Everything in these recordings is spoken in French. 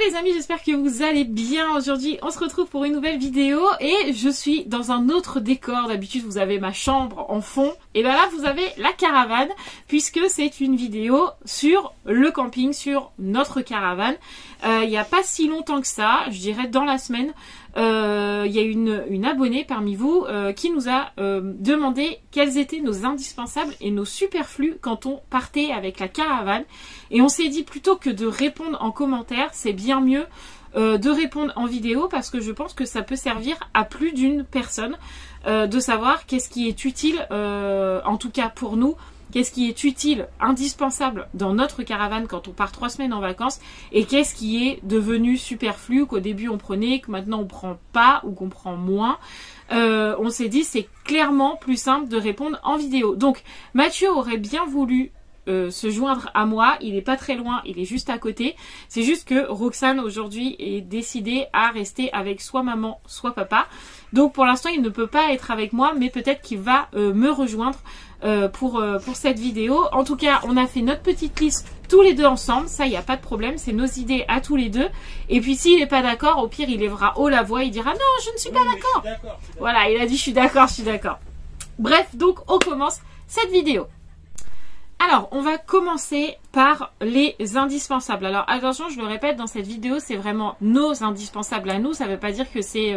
les amis, j'espère que vous allez bien. Aujourd'hui, on se retrouve pour une nouvelle vidéo et je suis dans un autre décor. D'habitude, vous avez ma chambre en fond. Et bien là, vous avez la caravane puisque c'est une vidéo sur le camping, sur notre caravane. Il n'y a pas si longtemps que ça, je dirais dans la semaine, il y a une abonnée parmi vous qui nous a demandé quels étaient nos indispensables et nos superflus quand on partait avec la caravane. Et on s'est dit plutôt que de répondre en commentaire, c'est bien mieux de répondre en vidéo parce que je pense que ça peut servir à plus d'une personne de savoir qu'est-ce qui est utile, en tout cas pour nous, qu'est-ce qui est utile, indispensable dans notre caravane quand on part 3 semaines en vacances et qu'est-ce qui est devenu superflu, qu'au début on prenait, que maintenant on prend pas ou qu'on prend moins. On s'est dit c'est clairement plus simple de répondre en vidéo. Donc Mathieu aurait bien voulu se joindre à moi, il est pas très loin, il est juste à côté. C'est juste que Roxane aujourd'hui est décidée à rester avec soit maman, soit papa. Donc pour l'instant il ne peut pas être avec moi, mais peut-être qu'il va me rejoindre pour cette vidéo. En tout cas, on a fait notre petite liste tous les deux ensemble, ça il n'y a pas de problème, c'est nos idées à tous les deux. Et puis s'il n'est pas d'accord, au pire il lèvera haut la voix, il dira non je ne suis pas d'accord. Voilà, il a dit je suis d'accord. Bref, donc on commence cette vidéo. Alors, on va commencer par les indispensables. Alors, attention, je le répète, dans cette vidéo, c'est vraiment nos indispensables à nous. Ça ne veut pas dire que c'est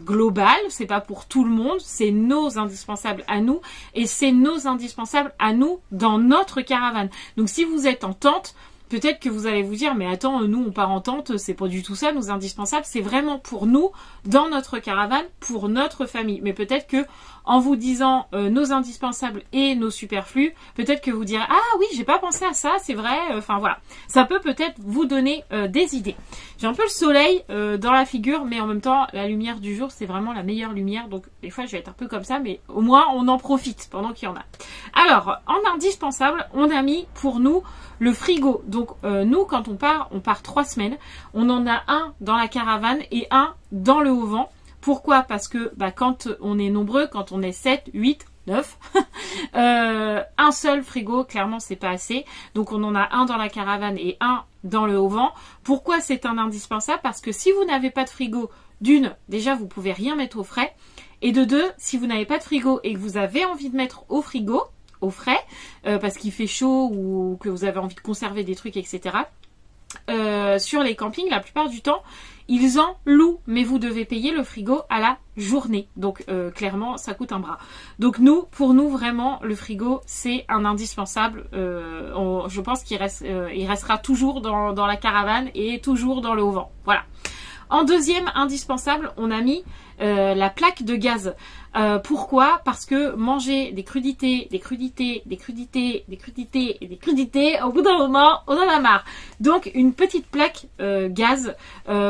global, c'est pas pour tout le monde. C'est nos indispensables à nous et c'est nos indispensables à nous dans notre caravane. Donc, si vous êtes en tente, peut-être que vous allez vous dire, mais attends, nous on part en tente, c'est pas du tout ça, nos indispensables, c'est vraiment pour nous, dans notre caravane, pour notre famille. Mais peut-être que en vous disant nos indispensables et nos superflus, peut-être que vous direz, ah oui, j'ai pas pensé à ça, c'est vrai, enfin voilà. Ça peut peut-être vous donner des idées. J'ai un peu le soleil dans la figure, mais en même temps, la lumière du jour, c'est vraiment la meilleure lumière. Donc des fois, je vais être un peu comme ça, mais au moins, on en profite pendant qu'il y en a. Alors, en indispensable, on a mis pour nous le frigo. Donc nous, quand on part 3 semaines. On en a un dans la caravane et un dans le haut-vent. Pourquoi? Parce que quand on est nombreux, quand on est 7, 8, 9, un seul frigo, clairement, c'est pas assez. Donc on en a un dans la caravane et un dans le haut-vent. Pourquoi c'est un indispensable? Parce que si vous n'avez pas de frigo, d'une, déjà vous pouvez rien mettre au frais. Et de deux, si vous n'avez pas de frigo et que vous avez envie de mettre au frigo, au frais, parce qu'il fait chaud ou que vous avez envie de conserver des trucs, etc. Sur les campings, la plupart du temps, ils en louent, mais vous devez payer le frigo à la journée. Donc clairement, ça coûte un bras. Donc pour nous, vraiment, le frigo, c'est un indispensable. Je pense qu'il restera toujours dans la caravane et toujours dans le haut-vent. Voilà. En deuxième indispensable, on a mis la plaque de gaz. Pourquoi? Parce que manger des crudités, au bout d'un moment, on en a marre. Donc une petite plaque gaz,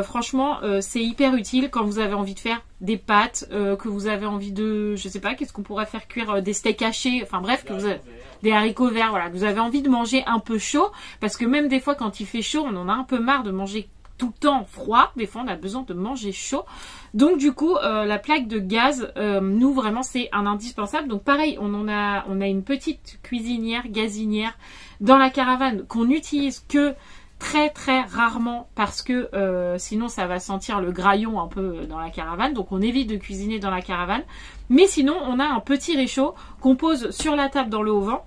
franchement, c'est hyper utile quand vous avez envie de faire des pâtes, que vous avez envie de, je sais pas, qu'est-ce qu'on pourrait faire cuire, des steaks hachés, enfin bref, que vous avez des haricots verts, voilà, que vous avez envie de manger un peu chaud, parce que même des fois quand il fait chaud, on en a un peu marre de manger tout le temps froid, des fois on a besoin de manger chaud. Donc du coup la plaque de gaz, nous vraiment c'est un indispensable. Donc pareil, on a une petite cuisinière, gazinière dans la caravane qu'on n'utilise que très très rarement parce que sinon ça va sentir le graillon un peu dans la caravane. Donc on évite de cuisiner dans la caravane. Mais sinon on a un petit réchaud qu'on pose sur la table dans le haut-vent.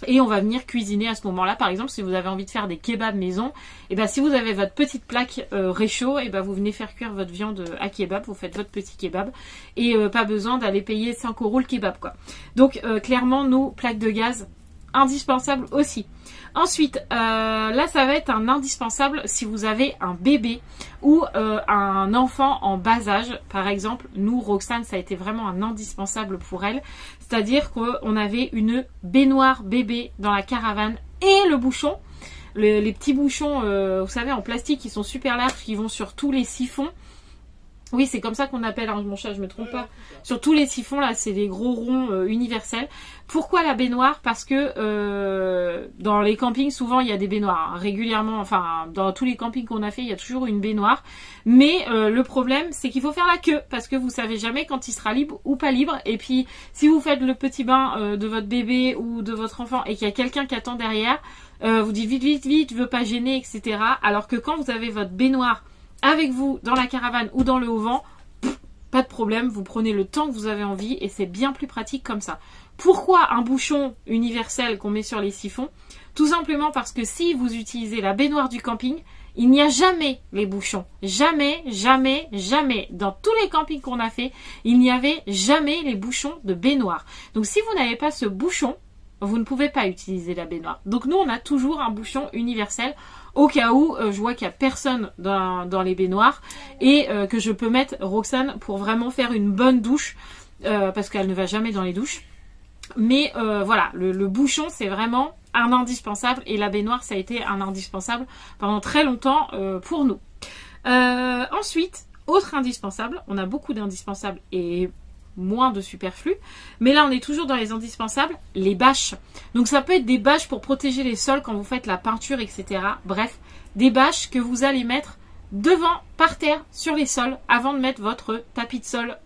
Et on va venir cuisiner à ce moment-là. Par exemple, si vous avez envie de faire des kebabs maison, et si vous avez votre petite plaque réchaud, et vous venez faire cuire votre viande à kebab, vous faites votre petit kebab et pas besoin d'aller payer 5 € le kebab quoi. Donc clairement, nous, plaque de gaz, indispensable aussi. Ensuite, là ça va être un indispensable si vous avez un bébé ou un enfant en bas âge. Par exemple, nous, Roxane, ça a été vraiment un indispensable pour elle. C'est-à-dire qu'on avait une baignoire bébé dans la caravane et le bouchon. Les petits bouchons, vous savez, en plastique, qui sont super larges, qui vont sur tous les siphons. Oui, c'est comme ça qu'on appelle, hein, mon chat, je me trompe pas. Sur tous les siphons, là, c'est des gros ronds universels. Pourquoi la baignoire? Parce que dans les campings, souvent, il y a des baignoires. Hein, régulièrement, enfin, dans tous les campings qu'on a fait, il y a toujours une baignoire. Mais le problème, c'est qu'il faut faire la queue. Parce que vous savez jamais quand il sera libre ou pas libre. Et puis, si vous faites le petit bain de votre bébé ou de votre enfant et qu'il y a quelqu'un qui attend derrière, vous dites vite, vite, vite, je veux pas gêner, etc. Alors que quand vous avez votre baignoire avec vous dans la caravane ou dans le haut-vent, pas de problème, vous prenez le temps que vous avez envie et c'est bien plus pratique comme ça. Pourquoi un bouchon universel qu'on met sur les siphons? Tout simplement parce que si vous utilisez la baignoire du camping, il n'y a jamais les bouchons. Jamais, jamais, jamais. Dans tous les campings qu'on a fait, il n'y avait jamais les bouchons de baignoire. Donc si vous n'avez pas ce bouchon, vous ne pouvez pas utiliser la baignoire. Donc nous, on a toujours un bouchon universel au cas où je vois qu'il n'y a personne dans les baignoires et que je peux mettre Roxane pour vraiment faire une bonne douche parce qu'elle ne va jamais dans les douches. Mais voilà, le bouchon, c'est vraiment un indispensable et la baignoire, ça a été un indispensable pendant très longtemps pour nous. Ensuite, autre indispensable, on a beaucoup d'indispensables et moins de superflu, mais là on est toujours dans les indispensables, les bâches. Donc ça peut être des bâches pour protéger les sols quand vous faites la peinture, etc. Bref, des bâches que vous allez mettre devant, par terre, sur les sols, avant de mettre votre tapis de sol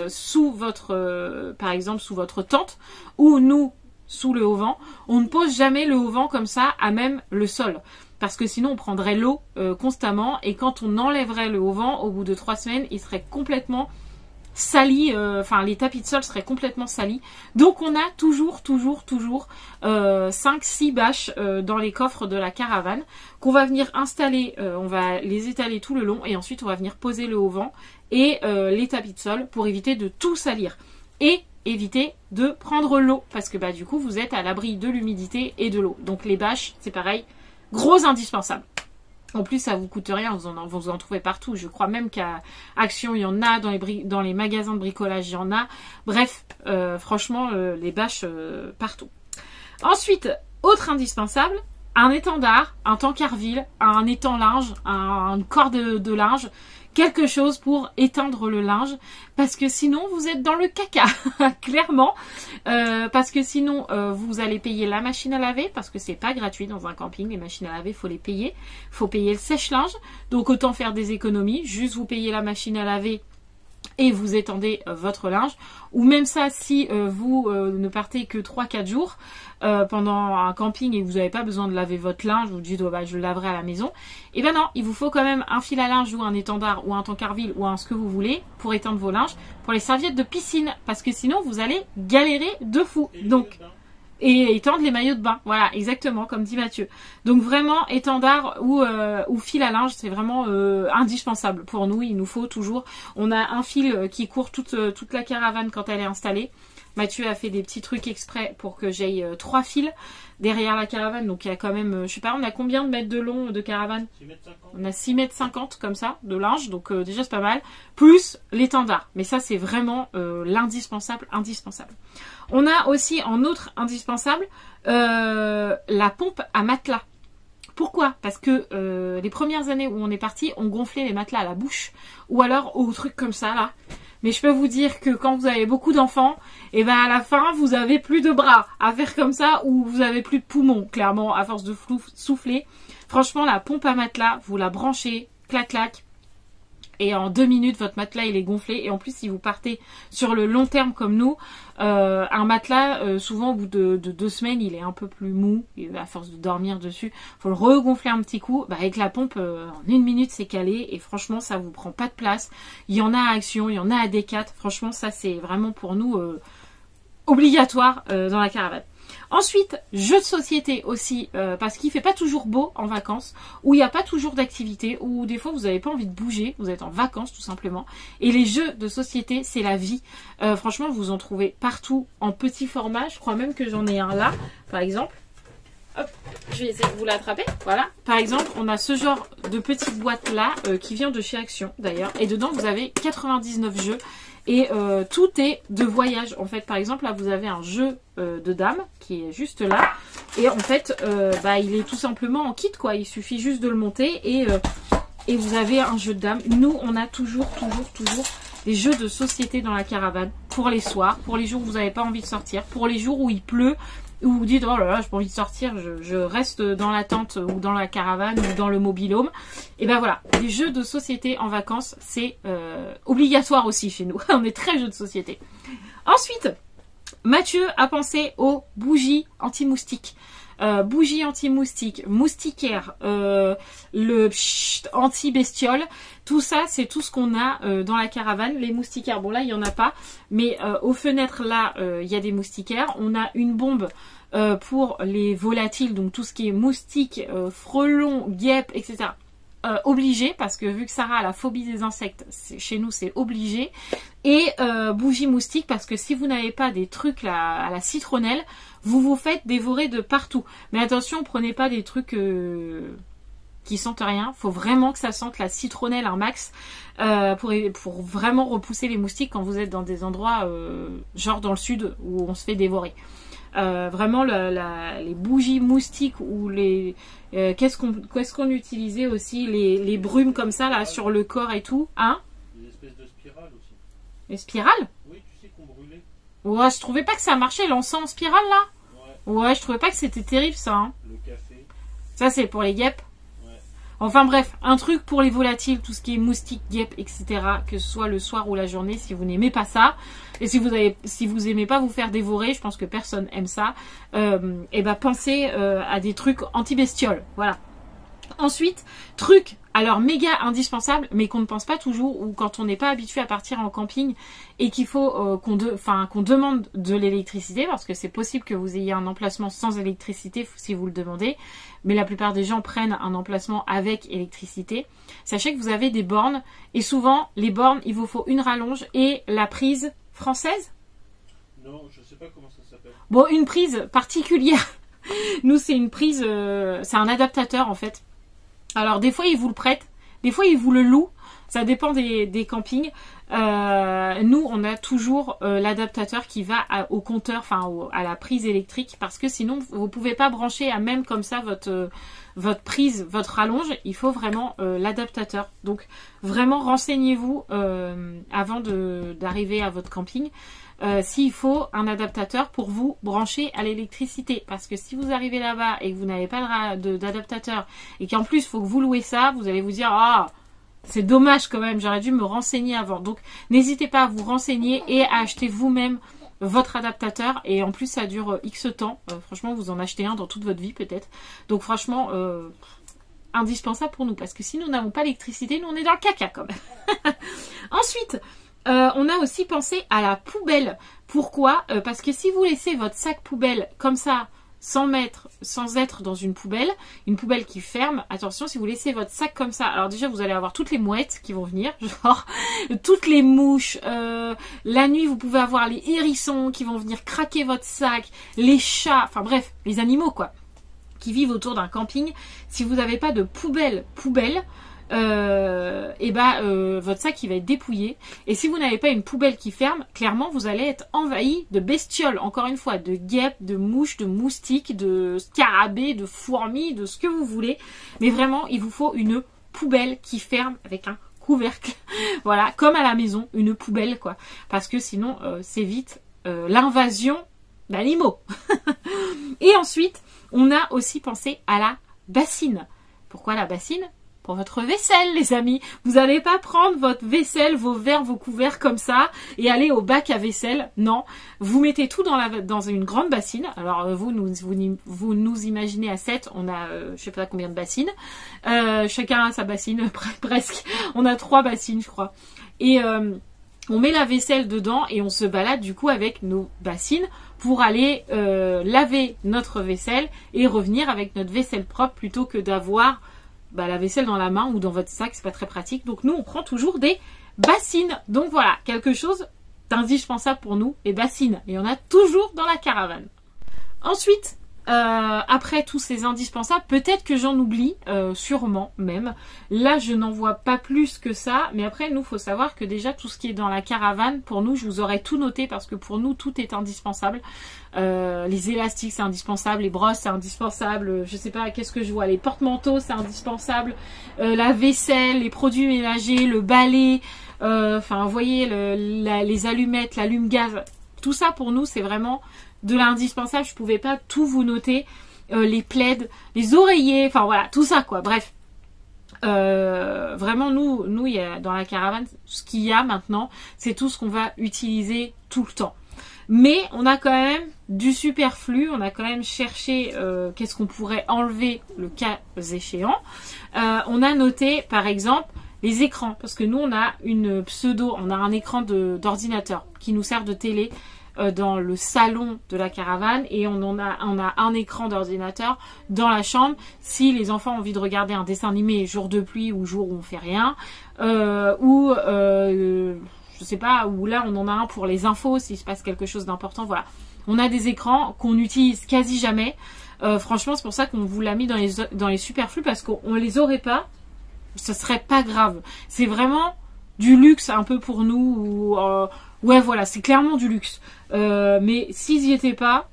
sous votre, par exemple, sous votre tente, ou nous, sous le haut-vent. On ne pose jamais le haut-vent comme ça à même le sol, parce que sinon on prendrait l'eau constamment, et quand on enlèverait le haut-vent, au bout de 3 semaines, il serait complètement sali, enfin les tapis de sol seraient complètement salis. Donc on a toujours 5-6 bâches dans les coffres de la caravane qu'on va venir installer, on va les étaler tout le long et ensuite on va venir poser le haut-vent et les tapis de sol pour éviter de tout salir et éviter de prendre l'eau parce que bah du coup vous êtes à l'abri de l'humidité et de l'eau. Donc les bâches c'est pareil, gros indispensable. En plus, ça vous coûte rien, vous en trouvez partout. Je crois même qu'à Action, il y en a, dans les magasins de bricolage, il y en a. Bref, franchement, les bâches partout. Ensuite, autre indispensable, un étendard, un tankerville, un étend linge, une corde de linge, quelque chose pour étendre le linge, parce que sinon vous êtes dans le caca, clairement, parce que sinon vous allez payer la machine à laver, parce que c'est pas gratuit dans un camping, les machines à laver, faut les payer, faut payer le sèche-linge, donc autant faire des économies, juste vous payez la machine à laver et vous étendez votre linge, ou même ça si vous ne partez que 3-4 jours pendant un camping et vous n'avez pas besoin de laver votre linge, vous dites oh, bah, je le laverai à la maison, et ben non, il vous faut quand même un fil à linge ou un étendard ou un tankerville ou un ce que vous voulez pour étendre vos linges, pour les serviettes de piscine, parce que sinon vous allez galérer de fou. Donc et étendre les maillots de bain, voilà, exactement, comme dit Mathieu. Donc vraiment, étendard ou fil à linge, c'est vraiment indispensable pour nous, il nous faut toujours. On a un fil qui court toute la caravane quand elle est installée. Mathieu a fait des petits trucs exprès pour que j'aille 3 fils derrière la caravane, donc il y a quand même, je sais pas, on a combien de mètres de long de caravane? 6,50 m. On a 6,50 m comme ça, de linge, donc déjà c'est pas mal, plus l'étendard. Mais ça c'est vraiment l'indispensable, indispensable. On a aussi en autre indispensable la pompe à matelas. Pourquoi? Parce que les premières années où on est parti, on gonflait les matelas à la bouche ou alors au truc comme ça là. Mais je peux vous dire que quand vous avez beaucoup d'enfants, et ben à la fin vous avez plus de bras à faire comme ça ou vous avez plus de poumons, clairement, à force de souffler. Franchement, la pompe à matelas, vous la branchez, clac clac. Et en 2 minutes, votre matelas il est gonflé. Et en plus, si vous partez sur le long terme comme nous, un matelas, souvent au bout de 2 semaines, il est un peu plus mou. Et à force de dormir dessus, faut le regonfler un petit coup. Bah, avec la pompe, en 1 minute, c'est calé. Et franchement, ça vous prend pas de place. Il y en a à Action, il y en a à Decat. Franchement, ça c'est vraiment pour nous obligatoire dans la caravane. Ensuite, jeux de société aussi, parce qu'il fait pas toujours beau en vacances, où il n'y a pas toujours d'activité, où des fois vous n'avez pas envie de bouger, vous êtes en vacances tout simplement. Et les jeux de société, c'est la vie. Franchement, vous en trouvez partout en petit format. Je crois même que j'en ai un là, par exemple. Hop, je vais essayer de vous l'attraper. Voilà. Par exemple, on a ce genre de petite boîte là, qui vient de chez Action d'ailleurs. Et dedans, vous avez 99 jeux. Et tout est de voyage. En fait, par exemple, là, vous avez un jeu de dames qui est juste là. Et en fait, bah, il est tout simplement en kit, quoi. Il suffit juste de le monter et vous avez un jeu de dames. Nous, on a toujours des jeux de société dans la caravane. Pour les soirs, pour les jours où vous n'avez pas envie de sortir, pour les jours où il pleut, où vous dites oh là là, j'ai pas envie de sortir, je reste dans la tente ou dans la caravane ou dans le mobil-home. Et ben voilà, les jeux de société en vacances, c'est obligatoire aussi chez nous. On est très jeux de société. Ensuite, Mathieu a pensé aux bougies anti-moustiques. bougie anti-moustique, moustiquaire, le anti-bestiole. Tout ça, c'est tout ce qu'on a dans la caravane. Les moustiquaires, bon là, il n'y en a pas. Mais aux fenêtres, là, il y a des moustiquaires. On a une bombe pour les volatiles, donc tout ce qui est moustiques, frelons, guêpes, etc. Obligé, parce que vu que Sarah a la phobie des insectes, chez nous c'est obligé. Et bougie moustique, parce que si vous n'avez pas des trucs à la citronnelle, vous vous faites dévorer de partout. Mais attention, prenez pas des trucs qui sentent rien. Faut vraiment que ça sente la citronnelle un max pour vraiment repousser les moustiques quand vous êtes dans des endroits genre dans le sud où on se fait dévorer. Vraiment les bougies moustiques ou les qu'est-ce qu'on utilisait aussi les brumes comme ça là sur le corps et tout, hein? Des espèces de spirales aussi. Les spirales? Oui, tu sais qu'on brûlait. Ouais, je trouvais pas que ça marchait l'encens en spirale là. Ouais, je trouvais pas que c'était terrible ça. Hein. Le café. Ça c'est pour les guêpes. Ouais. Enfin bref, un truc pour les volatiles, tout ce qui est moustiques, guêpes, etc. Que ce soit le soir ou la journée, si vous n'aimez pas ça. Et si vous aimez pas vous faire dévorer, je pense que personne aime ça, et ben pensez à des trucs anti-bestioles. Voilà. Ensuite, truc, alors méga indispensable, mais qu'on ne pense pas toujours, ou quand on n'est pas habitué à partir en camping et qu'il faut qu'on demande de l'électricité, parce que c'est possible que vous ayez un emplacement sans électricité si vous le demandez, mais la plupart des gens prennent un emplacement avec électricité. Sachez que vous avez des bornes, et souvent, les bornes, il vous faut une rallonge et la prise française? Non, je sais pas comment ça s'appelle. Bon, une prise particulière. Nous, c'est une prise, c'est un adaptateur en fait. Alors, des fois, ils vous le prêtent, des fois, ils vous le louent. Ça dépend des campings. Nous, on a toujours l'adaptateur qui va au compteur, enfin à la prise électrique, parce que sinon, vous pouvez pas brancher à même comme ça votre prise, votre rallonge. Il faut vraiment l'adaptateur. Donc, vraiment, renseignez-vous avant d'arriver à votre camping. S'il faut un adaptateur pour vous brancher à l'électricité. Parce que si vous arrivez là-bas et que vous n'avez pas d'adaptateur et qu'en plus, il faut que vous louez ça, vous allez vous dire « Ah, c'est dommage quand même, j'aurais dû me renseigner avant. » Donc, n'hésitez pas à vous renseigner et à acheter vous-même votre adaptateur. Et en plus, ça dure X temps. Franchement, vous en achetez un dans toute votre vie peut-être. Donc, franchement, indispensable pour nous. Parce que si nous n'avons pas l'électricité, nous, on est dans le caca quand même. Ensuite... on a aussi pensé à la poubelle. Pourquoi? Parce que si vous laissez votre sac poubelle comme ça, sans être dans une poubelle qui ferme, attention, si vous laissez votre sac comme ça, alors déjà vous allez avoir toutes les mouettes qui vont venir, genre toutes les mouches, la nuit vous pouvez avoir les hérissons qui vont venir craquer votre sac, les chats, enfin bref, les animaux quoi, qui vivent autour d'un camping. Si vous n'avez pas de poubelle, votre sac il va être dépouillé. Et si vous n'avez pas une poubelle qui ferme, clairement vous allez être envahi de bestioles, encore une fois, de guêpes, de mouches, de moustiques, de scarabées, de fourmis, de ce que vous voulez. Mais vraiment, il vous faut une poubelle qui ferme avec un couvercle. Voilà, comme à la maison, une poubelle quoi. Parce que sinon, c'est vite l'invasion d'animaux. Et ensuite, on a aussi pensé à la bassine. Pourquoi la bassine? Pour votre vaisselle, les amis. Vous n'allez pas prendre votre vaisselle, vos verres, vos couverts comme ça et aller au bac à vaisselle. Non. Vous mettez tout dans une grande bassine. Alors, vous nous imaginez à 7. On a, je sais pas combien de bassines. Chacun a sa bassine, presque. On a 3 bassines, je crois. Et on met la vaisselle dedans et on se balade du coup avec nos bassines pour aller laver notre vaisselle et revenir avec notre vaisselle propre plutôt que d'avoir la vaisselle dans la main ou dans votre sac, c'est pas très pratique. Donc nous, on prend toujours des bassines. Donc voilà, quelque chose d'indispensable pour nous, les bassines. Et on a toujours dans la caravane. Ensuite, après tous ces indispensables, peut-être que j'en oublie, sûrement même. Là, je n'en vois pas plus que ça. Mais après, nous, faut savoir que déjà, tout ce qui est dans la caravane, pour nous, je vous aurais tout noté parce que pour nous, tout est indispensable. Les élastiques, c'est indispensable. Les brosses, c'est indispensable. Je sais pas, qu'est-ce que je vois? Les porte-manteaux, c'est indispensable. La vaisselle, les produits ménagers, le balai. Enfin, vous voyez, les allumettes, l'allume-gaz. Tout ça, pour nous, c'est vraiment de l'indispensable. Je pouvais pas tout vous noter. Les plaids, les oreillers, enfin voilà, tout ça quoi. Bref, vraiment nous il y a dans la caravane, ce qu'il y a maintenant, c'est tout ce qu'on va utiliser tout le temps. Mais on a quand même du superflu, on a quand même cherché qu'est-ce qu'on pourrait enlever le cas échéant. On a noté par exemple les écrans, parce que nous on a on a un écran d'ordinateur qui nous sert de télé dans le salon de la caravane, et on a un écran d'ordinateur dans la chambre si les enfants ont envie de regarder un dessin animé jour de pluie ou jour où on fait rien, je sais pas, ou là on en a un pour les infos s'il se passe quelque chose d'important. Voilà, on a des écrans qu'on n'utilise quasi jamais. Franchement, c'est pour ça qu'on vous l'a mis dans les superflus, parce qu'on les aurait pas, ce serait pas grave. C'est vraiment du luxe un peu pour nous. Ouais, voilà, c'est clairement du luxe. Mais s'ils y étaient pas,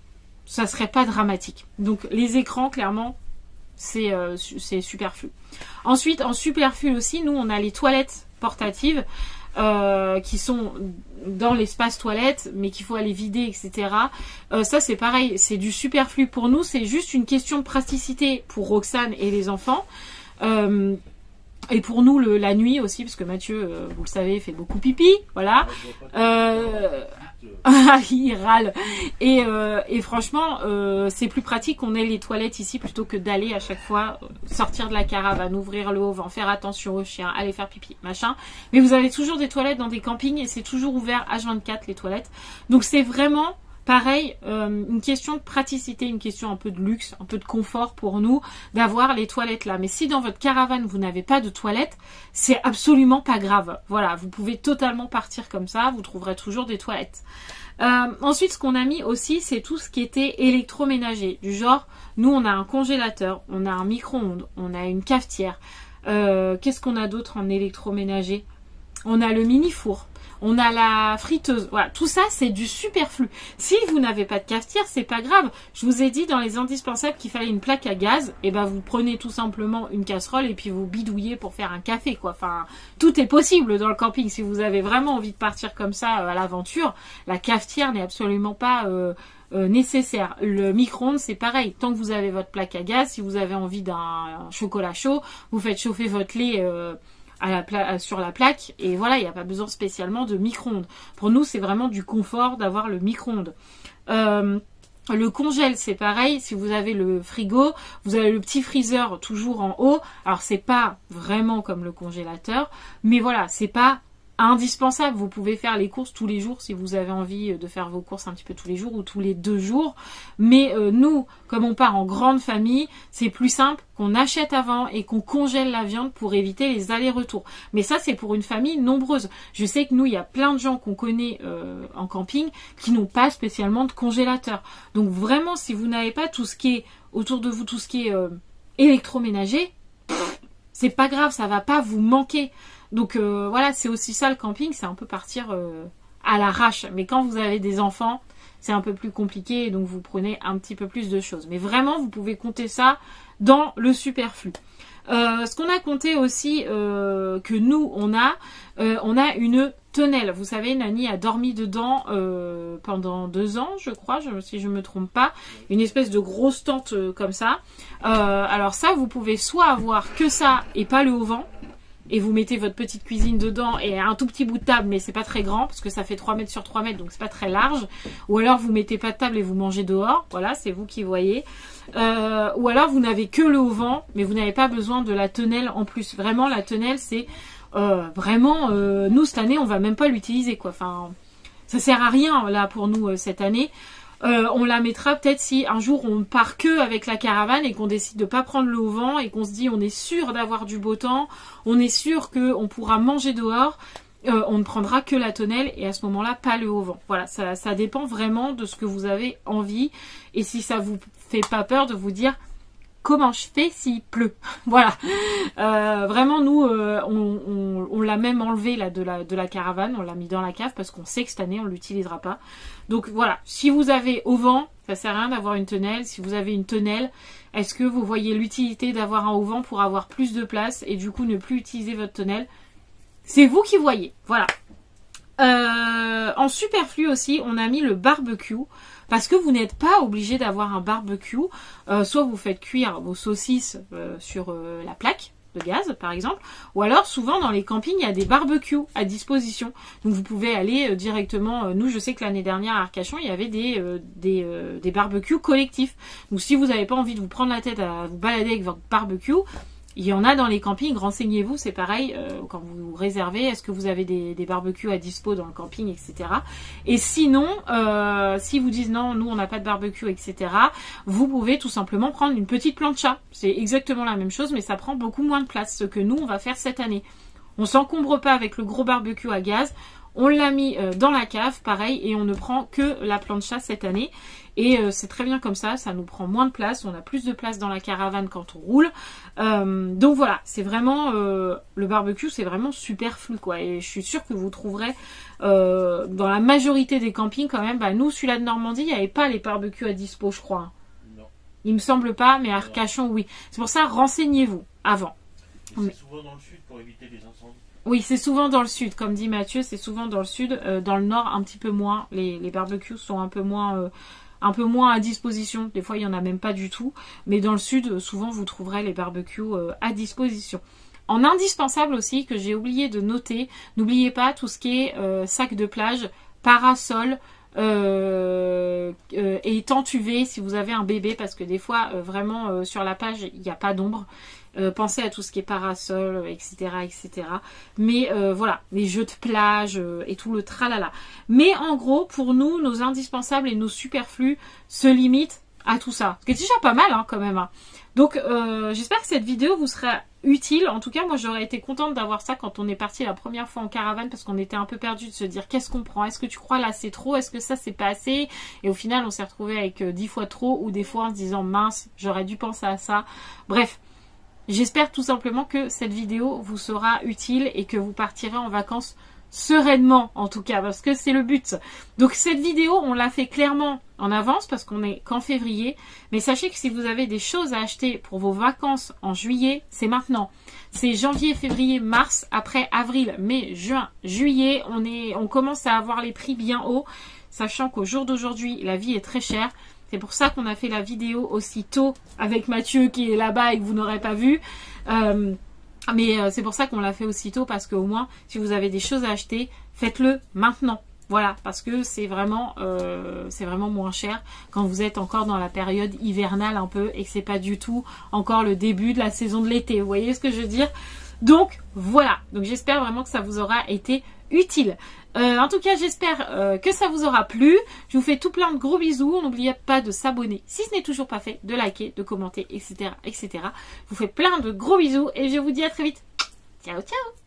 ça serait pas dramatique. Donc les écrans, clairement, c'est superflu. Ensuite, en superflu aussi, nous on a les toilettes portatives. Qui sont dans l'espace toilette, mais qu'il faut aller vider, etc. Ça c'est pareil, c'est du superflu pour nous, c'est juste une question de praticité pour Roxane et les enfants. Et pour nous la nuit aussi, parce que Mathieu, vous le savez, fait beaucoup pipi, voilà. Il râle. Et franchement, c'est plus pratique qu'on ait les toilettes ici plutôt que d'aller à chaque fois sortir de la caravane, ouvrir le haut-vent, faire attention aux chiens, aller faire pipi, machin. Mais vous avez toujours des toilettes dans des campings et c'est toujours ouvert H24 les toilettes. Donc c'est vraiment pareil, une question de praticité, une question un peu de luxe, un peu de confort pour nous d'avoir les toilettes là. Mais si dans votre caravane vous n'avez pas de toilettes, c'est absolument pas grave. Voilà, vous pouvez totalement partir comme ça, vous trouverez toujours des toilettes. Ensuite, ce qu'on a mis aussi, c'est tout ce qui était électroménager. Du genre, nous on a un congélateur, on a un micro-ondes, on a une cafetière. Qu'est-ce qu'on a d'autre en électroménager? On a le mini-four. On a la friteuse. Voilà, tout ça, c'est du superflu. Si vous n'avez pas de cafetière, c'est pas grave. Je vous ai dit dans les indispensables qu'il fallait une plaque à gaz. Et ben, vous prenez tout simplement une casserole et puis vous bidouillez pour faire un café, quoi. Enfin, tout est possible dans le camping. Si vous avez vraiment envie de partir comme ça à l'aventure, la cafetière n'est absolument pas nécessaire. Le micro-ondes, c'est pareil. Tant que vous avez votre plaque à gaz, si vous avez envie d'un chocolat chaud, vous faites chauffer votre lait sur la plaque, et voilà, il n'y a pas besoin spécialement de micro-ondes. Pour nous, c'est vraiment du confort d'avoir le micro-ondes. Le congèle, c'est pareil. Si vous avez le frigo, vous avez le petit freezer toujours en haut. Alors, c'est pas vraiment comme le congélateur, mais voilà, c'est pas indispensable. Vous pouvez faire les courses tous les jours si vous avez envie de faire vos courses un petit peu tous les jours ou tous les 2 jours. Mais nous, comme on part en grande famille, c'est plus simple qu'on achète avant et qu'on congèle la viande pour éviter les allers-retours. Mais ça, c'est pour une famille nombreuse. Je sais que nous, il y a plein de gens qu'on connaît en camping qui n'ont pas spécialement de congélateur. Donc vraiment, si vous n'avez pas tout ce qui est autour de vous, tout ce qui est électroménager, c'est pas grave, ça va pas vous manquer. Donc voilà, c'est aussi ça le camping, c'est un peu partir à l'arrache. Mais quand vous avez des enfants, c'est un peu plus compliqué et donc vous prenez un petit peu plus de choses. Mais vraiment, vous pouvez compter ça dans le superflu. Ce qu'on a compté aussi, que nous, on a une tonnelle. Vous savez, Nani a dormi dedans pendant 2 ans, je crois, si je me trompe pas. Une espèce de grosse tente comme ça. Alors ça, vous pouvez soit avoir que ça et pas le haut-vent. Et vous mettez votre petite cuisine dedans et un tout petit bout de table, mais c'est pas très grand parce que ça fait 3 mètres sur 3 mètres, donc c'est pas très large. Ou alors vous mettez pas de table et vous mangez dehors. Voilà, c'est vous qui voyez. Ou alors vous n'avez que le haut-vent, mais vous n'avez pas besoin de la tonnelle en plus. Vraiment, la tonnelle, c'est vraiment... nous, cette année, on va même pas l'utiliser, quoi. Enfin, ça sert à rien, là, pour nous, cette année. On la mettra peut-être si un jour on part que avec la caravane et qu'on décide de pas prendre le haut-vent et qu'on se dit on est sûr d'avoir du beau temps, on est sûr qu'on pourra manger dehors, on ne prendra que la tonnelle et à ce moment-là pas le haut-vent. Voilà, ça dépend vraiment de ce que vous avez envie et si ça vous fait pas peur de vous dire comment je fais s'il pleut. Voilà. Vraiment, nous, on l'a même enlevé là, de la caravane. On l'a mis dans la cave parce qu'on sait que cette année, on ne l'utilisera pas. Donc voilà. Si vous avez au vent, ça sert à rien d'avoir une tonnelle. Si vous avez une tonnelle, est-ce que vous voyez l'utilité d'avoir un auvent pour avoir plus de place et du coup ne plus utiliser votre tonnelle? C'est vous qui voyez. Voilà. En superflu aussi, on a mis le barbecue. Parce que vous n'êtes pas obligé d'avoir un barbecue. Soit vous faites cuire vos saucisses sur la plaque. de gaz par exemple, ou alors souvent dans les campings il y a des barbecues à disposition, donc vous pouvez aller directement, nous je sais que l'année dernière à Arcachon il y avait des barbecues collectifs, donc si vous n'avez pas envie de vous prendre la tête à vous balader avec votre barbecue, il y en a dans les campings, renseignez-vous, c'est pareil, quand vous réservez, est-ce que vous avez des barbecues à dispo dans le camping, etc. Et sinon, si vous disent non, nous on n'a pas de barbecue, etc., vous pouvez tout simplement prendre une petite plancha. C'est exactement la même chose, mais ça prend beaucoup moins de place, ce que nous on va faire cette année. On s'encombre pas avec le gros barbecue à gaz, on l'a mis dans la cave, pareil, et on ne prend que la plancha cette année. Et c'est très bien comme ça nous prend moins de place, on a plus de place dans la caravane quand on roule. Donc voilà, c'est vraiment, le barbecue c'est vraiment superflu quoi. Et je suis sûre que vous trouverez dans la majorité des campings quand même, nous celui-là de Normandie, il n'y avait pas les barbecues à dispo je crois. Non. Il me semble pas, mais à Arcachon oui. C'est pour ça, renseignez-vous avant. C'est souvent dans le sud pour éviter les incendies. Oui, c'est souvent dans le sud, comme dit Mathieu, c'est souvent dans le sud. Dans le nord, un petit peu moins. Les barbecues sont un peu moins à disposition. Des fois, il n'y en a même pas du tout. Mais dans le sud, souvent, vous trouverez les barbecues à disposition. En indispensable aussi, que j'ai oublié de noter, n'oubliez pas tout ce qui est sac de plage, parasol, et tente UV si vous avez un bébé, parce que des fois, vraiment, sur la page, il n'y a pas d'ombre. Pensez à tout ce qui est parasol, etc. etc. Mais voilà, les jeux de plage et tout le tralala. Mais en gros, pour nous, nos indispensables et nos superflus se limitent à tout ça. Ce qui est déjà pas mal quand même. Donc j'espère que cette vidéo vous sera utile. En tout cas, moi j'aurais été contente d'avoir ça quand on est parti la première fois en caravane, parce qu'on était un peu perdu de se dire qu'est-ce qu'on prend, est-ce que tu crois là c'est trop, est-ce que ça c'est pas assez, et au final on s'est retrouvé avec 10 fois trop, ou des fois en se disant mince, j'aurais dû penser à ça. Bref. J'espère tout simplement que cette vidéo vous sera utile et que vous partirez en vacances sereinement, en tout cas, parce que c'est le but. Donc cette vidéo, on l'a fait clairement en avance parce qu'on est qu'en février. Mais sachez que si vous avez des choses à acheter pour vos vacances en juillet, c'est maintenant. C'est janvier, février, mars, après avril, mai, juin, juillet. On commence à avoir les prix bien hauts, sachant qu'au jour d'aujourd'hui, la vie est très chère. C'est pour ça qu'on a fait la vidéo aussi tôt avec Mathieu qui est là-bas et que vous n'aurez pas vu. Mais c'est pour ça qu'on l'a fait aussitôt, parce qu'au moins, si vous avez des choses à acheter, faites-le maintenant. Voilà, parce que c'est vraiment moins cher quand vous êtes encore dans la période hivernale un peu et que c'est pas du tout encore le début de la saison de l'été. Vous voyez ce que je veux dire? Donc voilà, donc j'espère vraiment que ça vous aura été utile. En tout cas, j'espère que ça vous aura plu. Je vous fais tout plein de gros bisous. N'oubliez pas de s'abonner si ce n'est toujours pas fait, de liker, de commenter, etc., etc. Je vous fais plein de gros bisous et je vous dis à très vite. Ciao, ciao!